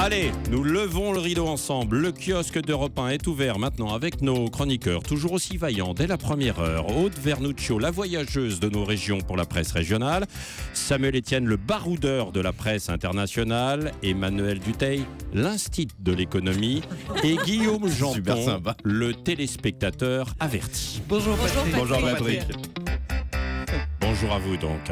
Allez, nous levons le rideau ensemble. Le kiosque d'Europe 1 est ouvert maintenant avec nos chroniqueurs, toujours aussi vaillants dès la première heure. Aude Vernuccio, la voyageuse de nos régions pour la presse régionale. Samuel Etienne, le baroudeur de la presse internationale. Emmanuel Dutheil, l'instit de l'économie. Et Guillaume Janton, le téléspectateur averti. Bonjour Patrick. Bonjour Patrick. Bonjour à vous donc.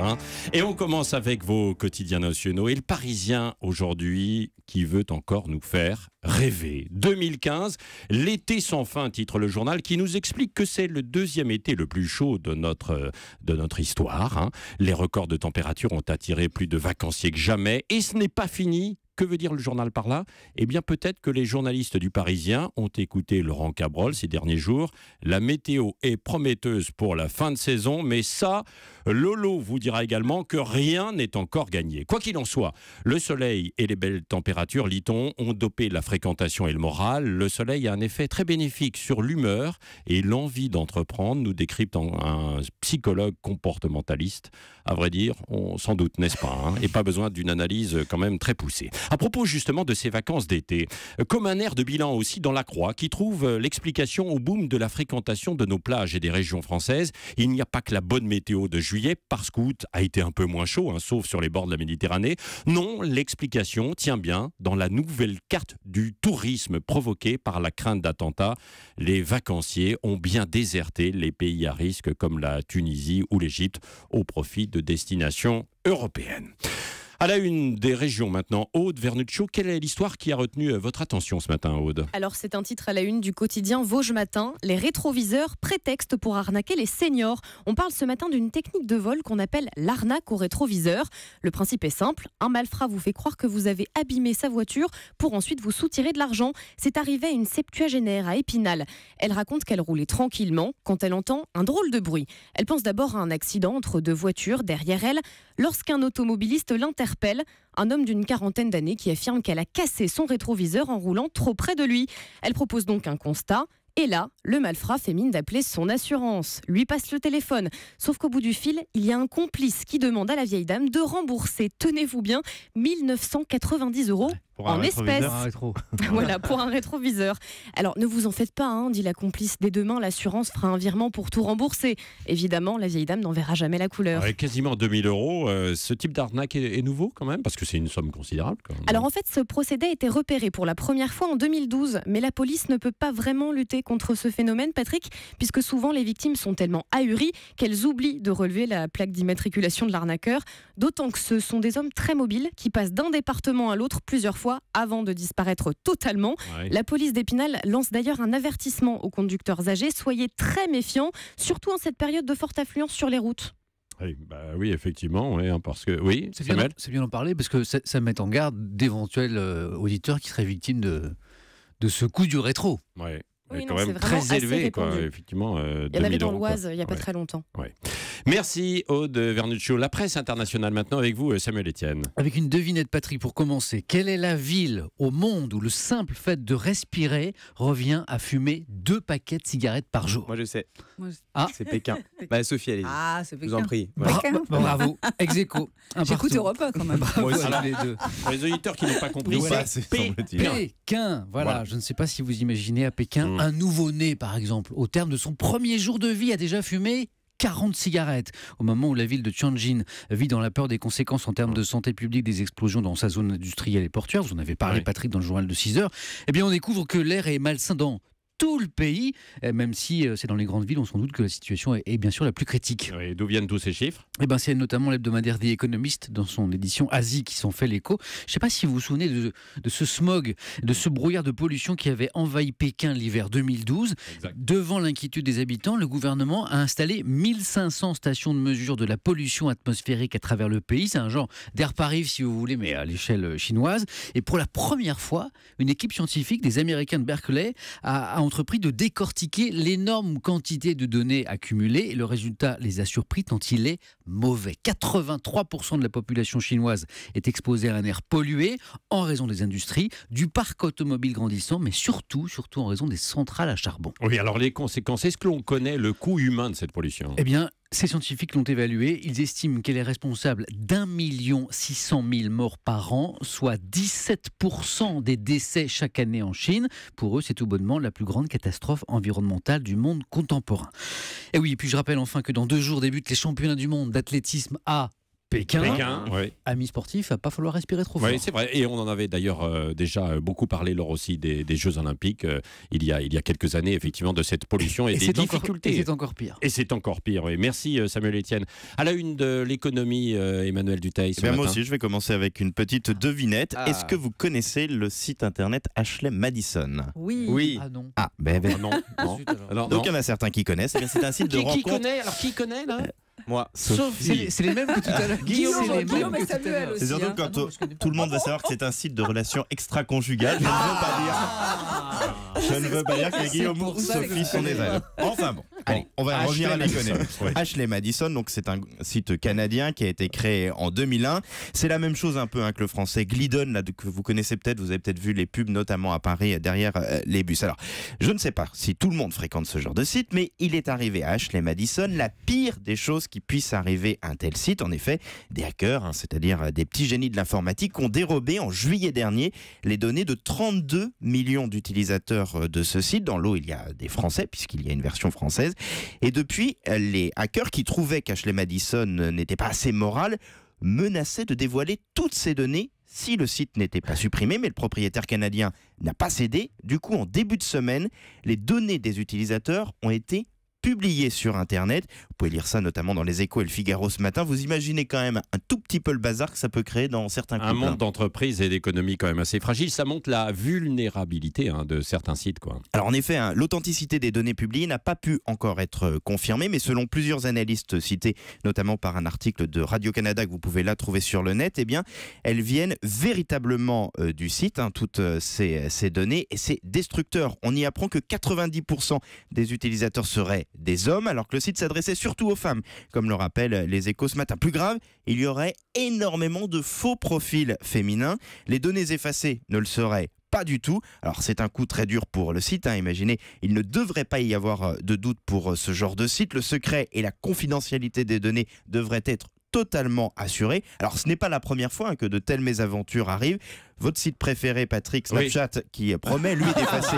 Et on commence avec vos quotidiens nationaux. Et le Parisien aujourd'hui qui veut encore nous faire rêver. 2015, l'été sans fin, titre le journal, qui nous explique que c'est le deuxième été le plus chaud de notre histoire. Les records de température ont attiré plus de vacanciers que jamais. Et ce n'est pas fini. Que veut dire le journal par là ? Eh bien, peut-être que les journalistes du Parisien ont écouté Laurent Cabrol ces derniers jours. La météo est prometteuse pour la fin de saison, mais ça, Lolo vous dira également que rien n'est encore gagné. Quoi qu'il en soit, le soleil et les belles températures, lit-on, ont dopé la fréquentation et le moral. Le soleil a un effet très bénéfique sur l'humeur et l'envie d'entreprendre, nous décrypte un psychologue comportementaliste. À vrai dire, on s'en doute, n'est-ce pas ? Et pas besoin d'une analyse quand même très poussée. À propos justement de ces vacances d'été, comme un air de bilan aussi dans la Croix qui trouve l'explication au boom de la fréquentation de nos plages et des régions françaises. Il n'y a pas que la bonne météo de juillet parce qu'août a été un peu moins chaud, sauf sur les bords de la Méditerranée. Non, l'explication tient bien dans la nouvelle carte du tourisme provoquée par la crainte d'attentats. Les vacanciers ont bien déserté les pays à risque comme la Tunisie ou l'Égypte au profit de destinations européennes. À la une des régions maintenant, Aude Vernuccio, quelle est l'histoire qui a retenu votre attention ce matin, Aude ? Alors c'est un titre à la une du quotidien Vosges Matin, les rétroviseurs, prétexte pour arnaquer les seniors. On parle ce matin d'une technique de vol qu'on appelle l'arnaque au rétroviseur. Le principe est simple, un malfrat vous fait croire que vous avez abîmé sa voiture pour ensuite vous soutirer de l'argent. C'est arrivé à une septuagénaire à Épinal. Elle raconte qu'elle roulait tranquillement quand elle entend un drôle de bruit. Elle pense d'abord à un accident entre deux voitures derrière elle lorsqu'un automobiliste l'interpelle. Un homme d'une quarantaine d'années qui affirme qu'elle a cassé son rétroviseur en roulant trop près de lui. Elle propose donc un constat. Et là, le malfrat fait mine d'appeler son assurance, lui passe le téléphone. Sauf qu'au bout du fil, il y a un complice qui demande à la vieille dame de rembourser, tenez-vous bien, 1 990 € en espèces. Voilà, pour un rétroviseur. Alors, ne vous en faites pas, dit la complice. Dès demain, l'assurance fera un virement pour tout rembourser. Évidemment, la vieille dame n'en verra jamais la couleur. Quasiment 2 000 €. Ce type d'arnaque est nouveau quand même, parce que c'est une somme considérable. Alors en fait, ce procédé a été repéré pour la première fois en 2012. Mais la police ne peut pas vraiment lutter contre ce phénomène, Patrick, puisque souvent les victimes sont tellement ahuries qu'elles oublient de relever la plaque d'immatriculation de l'arnaqueur. D'autant que ce sont des hommes très mobiles qui passent d'un département à l'autre plusieurs fois avant de disparaître totalement. Ouais. La police d'Épinal lance d'ailleurs un avertissement aux conducteurs âgés. Soyez très méfiants, surtout en cette période de forte affluence sur les routes. Oui, effectivement, parce que c'est bien d'en parler parce que ça met en garde d'éventuels auditeurs qui seraient victimes de ce coup du rétro. Ouais. Oui, quand même très élevé, effectivement. Il y en avait dans l'Oise il n'y a pas très longtemps. Ouais. Merci Aude Vernuccio. La presse internationale maintenant avec vous, Samuel Etienne. Avec une devinette, Patrick, pour commencer. Quelle est la ville au monde où le simple fait de respirer revient à fumer 2 paquets de cigarettes par jour ? Moi je sais. Ah. C'est Pékin. Sophie, allez-y. Ah, c'est Pékin. Je vous en prie. Bravo. Ex-aequo. J'écoute Europe 1 quand même. Bravo à les deux. Pour les auditeurs qui n'ont pas compris, c'est Pékin. Voilà, je ne sais pas si vous imaginez à Pékin un nouveau-né, par exemple, au terme de son premier jour de vie, a déjà fumé 40 cigarettes. Au moment où la ville de Tianjin vit dans la peur des conséquences en termes de santé publique des explosions dans sa zone industrielle et portuaire, vous en avez parlé, Patrick, dans le journal de 6 heures, eh bien on découvre que l'air est malsain dans tout le pays, même si c'est dans les grandes villes, on s'en doute que la situation est bien sûr la plus critique. Et d'où viennent tous ces chiffres ? C'est notamment l'hebdomadaire The Economist dans son édition Asie qui s'en fait l'écho. Je ne sais pas si vous vous souvenez de ce smog, de ce brouillard de pollution qui avait envahi Pékin l'hiver 2012. Exact. Devant l'inquiétude des habitants, le gouvernement a installé 1500 stations de mesure de la pollution atmosphérique à travers le pays. C'est un genre d'air Paris, si vous voulez, mais à l'échelle chinoise. Et pour la première fois, une équipe scientifique des Américains de Berkeley a entrepris de décortiquer l'énorme quantité de données accumulées et le résultat les a surpris tant il est mauvais. 83% de la population chinoise est exposée à un air pollué en raison des industries, du parc automobile grandissant, mais surtout en raison des centrales à charbon. Oui, alors les conséquences, est-ce que l'on connaît le coût humain de cette pollution ? Eh bien, Ces scientifiques l'ont évaluée. Ils estiment qu'elle est responsable d'1 600 000 morts par an, soit 17% des décès chaque année en Chine. Pour eux, c'est tout bonnement la plus grande catastrophe environnementale du monde contemporain. Et oui, et puis je rappelle enfin que dans 2 jours débutent les championnats du monde d'athlétisme à Pékin. Oui. Amis sportifs, il ne va pas falloir respirer trop fort. Oui, c'est vrai. Et on en avait d'ailleurs déjà beaucoup parlé lors aussi des Jeux Olympiques il y a quelques années, effectivement, de cette pollution et des difficultés. Et c'est encore pire. Et c'est encore pire, oui. Merci Samuel Etienne. À la une de l'économie, Emmanuel Dutheil. Moi aussi, je vais commencer avec une petite devinette. Est-ce que vous connaissez le site internet Ashley Madison? Oui. Ah non. Ah, Non. Alors, donc il y en a certains qui connaissent. C'est un site de rencontre. Qui connaît là? Moi, C'est les mêmes que tout à l'heure. Guillaume et Samuel aussi. c'est surtout quand tout le monde va savoir que c'est un site de relations extra-conjugales. Je ne veux pas dire que Guillaume ou Sophie sont des ailes. Enfin bon, allez, on va revenir à l'économie. Ashley Madison, donc c'est un site canadien qui a été créé en 2001. C'est la même chose un peu que le français Glidden, là, que vous connaissez peut-être. Vous avez peut-être vu les pubs, notamment à Paris, derrière les bus. Alors, je ne sais pas si tout le monde fréquente ce genre de site, mais il est arrivé à Ashley Madison la pire des choses qui puissent arriver à un tel site. En effet, des hackers, c'est-à-dire des petits génies de l'informatique, ont dérobé en juillet dernier les données de 32 millions d'utilisateurs de ce site. Dans l'eau, il y a des Français, puisqu'il y a une version française. Et depuis, les hackers qui trouvaient qu'Ashley Madison n'était pas assez moral menaçaient de dévoiler toutes ces données si le site n'était pas supprimé, mais le propriétaire canadien n'a pas cédé. Du coup, en début de semaine, les données des utilisateurs ont été publié sur Internet. Vous pouvez lire ça notamment dans Les Échos et Le Figaro ce matin. Vous imaginez quand même un tout petit peu le bazar que ça peut créer dans certains couples. Un monde d'entreprise et d'économie quand même assez fragile. Ça montre la vulnérabilité de certains sites, quoi. Alors en effet, l'authenticité des données publiées n'a pas pu encore être confirmée, mais selon plusieurs analystes cités, notamment par un article de Radio-Canada que vous pouvez là trouver sur le net, eh bien, elles viennent véritablement du site, toutes ces données, et c'est destructeur. On y apprend que 90% des utilisateurs seraient des hommes, alors que le site s'adressait surtout aux femmes, comme le rappellent Les Échos ce matin. Plus grave, il y aurait énormément de faux profils féminins. Les données effacées ne le seraient pas du tout. Alors c'est un coup très dur pour le site. Imaginez, il ne devrait pas y avoir de doute pour ce genre de site. Le secret et la confidentialité des données devraient être totalement assurés. Alors ce n'est pas la première fois que de telles mésaventures arrivent. Votre site préféré, Patrick, Snapchat, qui promet, lui, d'effacer.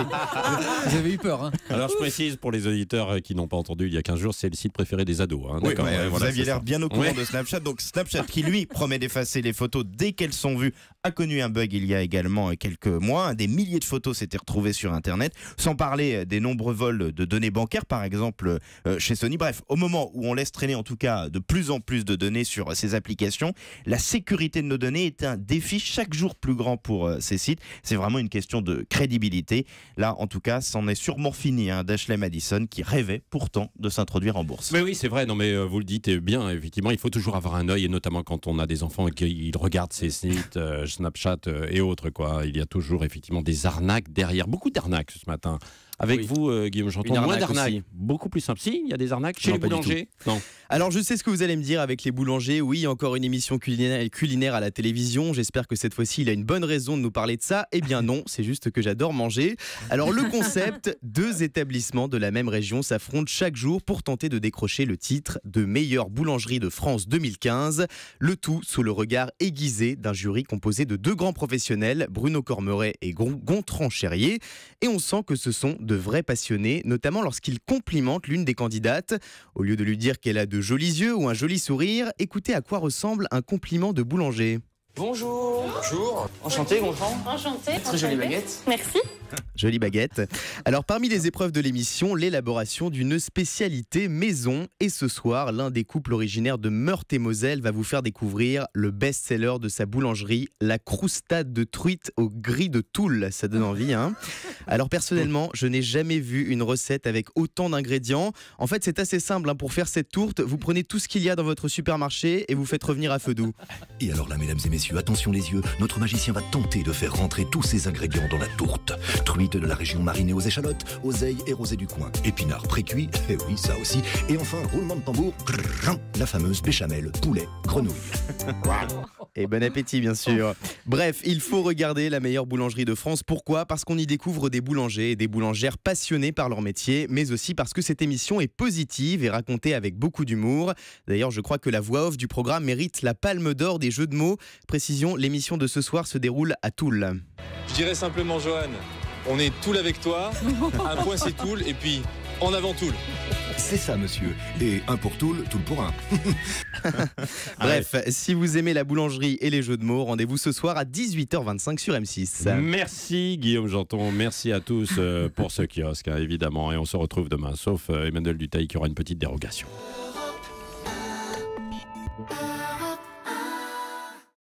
Vous avez eu peur, hein? Alors je précise pour les auditeurs qui n'ont pas entendu il y a 15 jours, c'est le site préféré des ados. Oui, vous aviez l'air bien au courant de Snapchat. Donc Snapchat qui, lui, promet d'effacer les photos dès qu'elles sont vues, a connu un bug il y a également quelques mois. Des milliers de photos s'étaient retrouvées sur Internet, sans parler des nombreux vols de données bancaires, par exemple, chez Sony. Bref, au moment où on laisse traîner en tout cas de plus en plus de données sur ces applications, la sécurité de nos données est un défi chaque jour plus grand pour ces sites. C'est vraiment une question de crédibilité. Là, en tout cas, c'en est sûrement fini d'Ashley Madison qui rêvait pourtant de s'introduire en bourse. Mais oui, c'est vrai. Non, mais vous le dites bien. Effectivement, il faut toujours avoir un œil, et notamment quand on a des enfants et qu'ils regardent ces sites, Snapchat et autres, quoi. Il y a toujours effectivement des arnaques derrière. Beaucoup d'arnaques ce matin. Avec vous, Guillaume Janton, moins d'arnaques. Beaucoup plus simple. Si, il y a des arnaques chez les boulangers. Non. Alors, je sais ce que vous allez me dire avec les boulangers. Oui, encore une émission culinaire à la télévision. J'espère que cette fois-ci, il a une bonne raison de nous parler de ça. Eh bien non, c'est juste que j'adore manger. Alors, le concept, 2 établissements de la même région s'affrontent chaque jour pour tenter de décrocher le titre de meilleure boulangerie de France 2015. Le tout sous le regard aiguisé d'un jury composé de 2 grands professionnels, Bruno Cormeret et Gontran Cherrier. Et on sent que ce sont de vrais passionnés, notamment lorsqu'ils complimentent l'une des candidates. Au lieu de lui dire qu'elle a de jolis yeux ou un joli sourire, écoutez à quoi ressemble un compliment de boulanger. Bonjour. Bonjour. Enchanté, Gontran. Enchanté. Très jolie baguette. Merci. Jolie baguette. Alors, parmi les épreuves de l'émission, l'élaboration d'une spécialité maison. Et ce soir, l'un des couples originaires de Meurthe-et-Moselle va vous faire découvrir le best-seller de sa boulangerie, la croustade de truite au gris de Toul. Ça donne envie, hein? Alors, personnellement, je n'ai jamais vu une recette avec autant d'ingrédients. En fait, c'est assez simple. Pour faire cette tourte, vous prenez tout ce qu'il y a dans votre supermarché et vous faites revenir à feu doux. Et alors là, mesdames et messieurs, messieurs, attention les yeux. Notre magicien va tenter de faire rentrer tous ces ingrédients dans la tourte. Truite de la région marinée aux échalotes, oseille et rosée du coin, épinards précuits, et oui, ça aussi. Et enfin, roulement de tambour, la fameuse béchamel, poulet, grenouille. Et bon appétit, bien sûr. Bref, il faut regarder la meilleure boulangerie de France. Pourquoi ? Parce qu'on y découvre des boulangers et des boulangères passionnés par leur métier, mais aussi parce que cette émission est positive et racontée avec beaucoup d'humour. D'ailleurs, je crois que la voix off du programme mérite la palme d'or des jeux de mots. Précision, l'émission de ce soir se déroule à Toul. Je dirais simplement, Johan, on est Toul avec toi. Un point, c'est Toul. Et puis, en avant Toul. C'est ça, monsieur. Et un pour Toul, Toul pour un. Bref, si vous aimez la boulangerie et les jeux de mots, rendez-vous ce soir à 18h25 sur M6. Merci Guillaume Janton, merci à tous pour ce kiosque, hein, évidemment. Et on se retrouve demain, sauf Emmanuel Dutheil qui aura une petite dérogation.